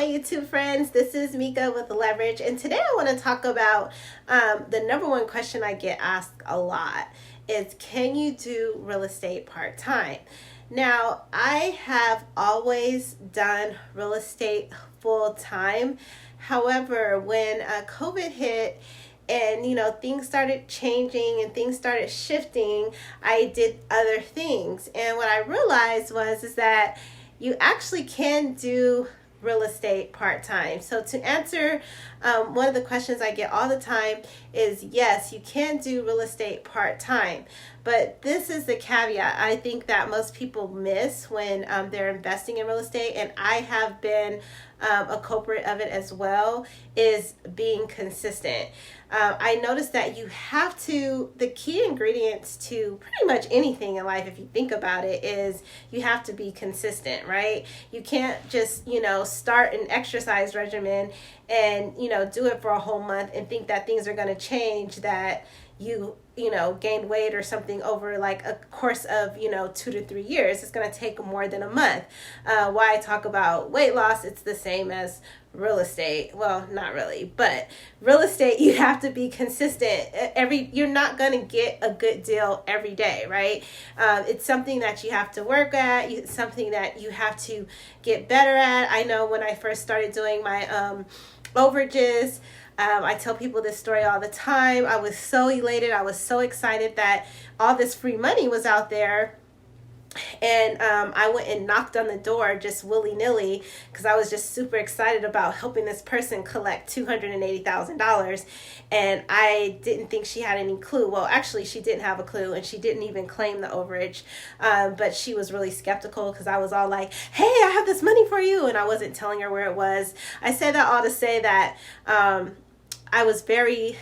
my YouTube friends. This is Mika with Leverage, and today I want to talk about the number one question I get asked a lot is, can you do real estate part-time? Now, I have always done real estate full-time. However, when COVID hit and things started changing and things started shifting, I did other things. And what I realized is that you actually can do real estate part-time. So to answer one of the questions I get all the time is, yes, you can do real estate part-time. But this is the caveat I think that most people miss when they're investing in real estate, and I have been a culprit of it as well, is being consistent. I noticed that you have to, the key ingredients to pretty much anything in life, if you think about it, is you have to be consistent, right? You can't just, start an exercise regimen and, do it for a whole month and think that things are going to change, that you gained weight or something over like a course of 2 to 3 years. It's going to take more than a month. Why I talk about weight loss, it's the same as real estate. Well, not really, but real estate, you have to be consistent. You're not going to get a good deal every day, right? It's something that you have to work at. It's something that you have to get better at. I know when I first started doing my overages, I tell people this story all the time. I was so elated. I was so excited that all this free money was out there. And I went and knocked on the door just willy-nilly because I was just super excited about helping this person collect $280,000. And I didn't think she had any clue. Well, actually, she didn't have a clue, and she didn't even claim the overage. But she was really skeptical because I was all like, hey, I have this money for you. And I wasn't telling her where it was. I say that all to say that I was very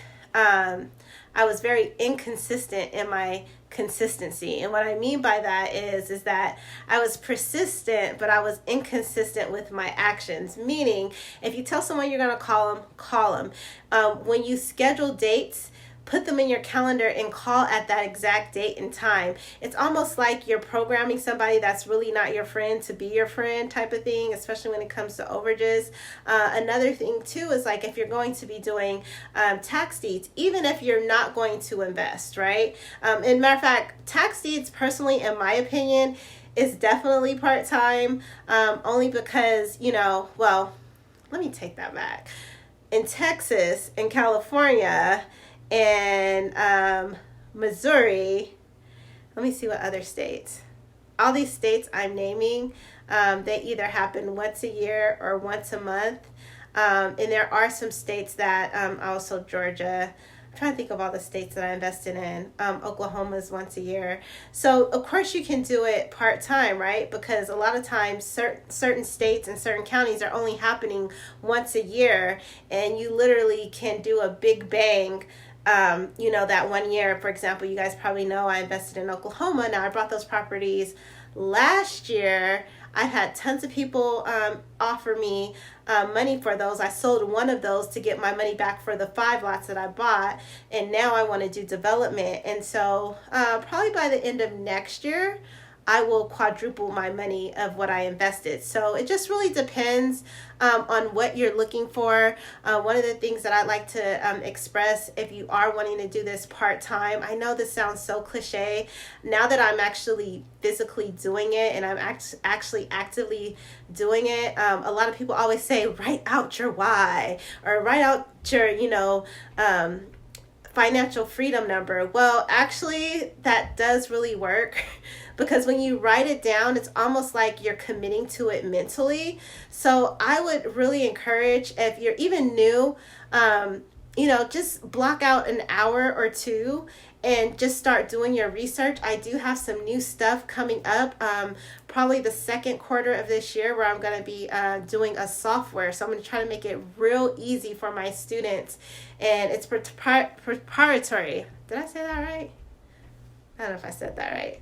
inconsistent in my consistency. And what I mean by that is that I was persistent, but I was inconsistent with my actions. Meaning, if you tell someone you're going to call them. When you schedule dates, put them in your calendar and call at that exact date and time. It's almost like you're programming somebody that's really not your friend to be your friend type of thing, especially when it comes to overages. Another thing too is like if you're going to be doing tax deeds, even if you're not going to invest, right? And matter of fact, tax deeds personally, in my opinion, is definitely part-time, only because, well, let me take that back. In Texas, in California, and Missouri, let me see what other states. All these states I'm naming, they either happen once a year or once a month. And there are some states that, also Georgia, I'm trying to think of all the states that I invested in. Oklahoma is once a year. So, of course, you can do it part-time, right? Because a lot of times certain states and certain counties are only happening once a year, and you literally can do a big bang. That 1 year, for example, you guys probably know I invested in Oklahoma. Now, I bought those properties last year. I had tons of people offer me money for those. I sold one of those to get my money back for the 5 lots that I bought, and now I want to do development. And so probably by the end of next year, I will quadruple my money of what I invested. So it just really depends on what you're looking for. One of the things that I like to express, if you are wanting to do this part-time, I know this sounds so cliche. Now that I'm actually physically doing it and I'm actually actively doing it, a lot of people always say, write out your why, or write out your, financial freedom number. Well, actually, that does really work because when you write it down, it's almost like you're committing to it mentally. So I would really encourage, if you're even new, just block out an hour or two and just start doing your research. I do have some new stuff coming up, probably the second quarter of this year, where I'm going to be doing a software. So I'm going to try to make it real easy for my students. And it's proprietary. Did I say that right? I don't know if I said that right.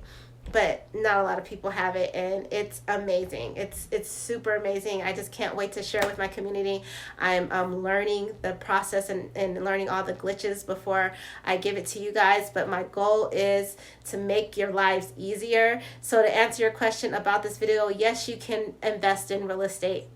But not a lot of people have it, and it's amazing. It's super amazing. I just can't wait to share with my community. I'm learning the process and learning all the glitches before I give it to you guys. But my goal is to make your lives easier. So to answer your question about this video, yes, you can invest in real estate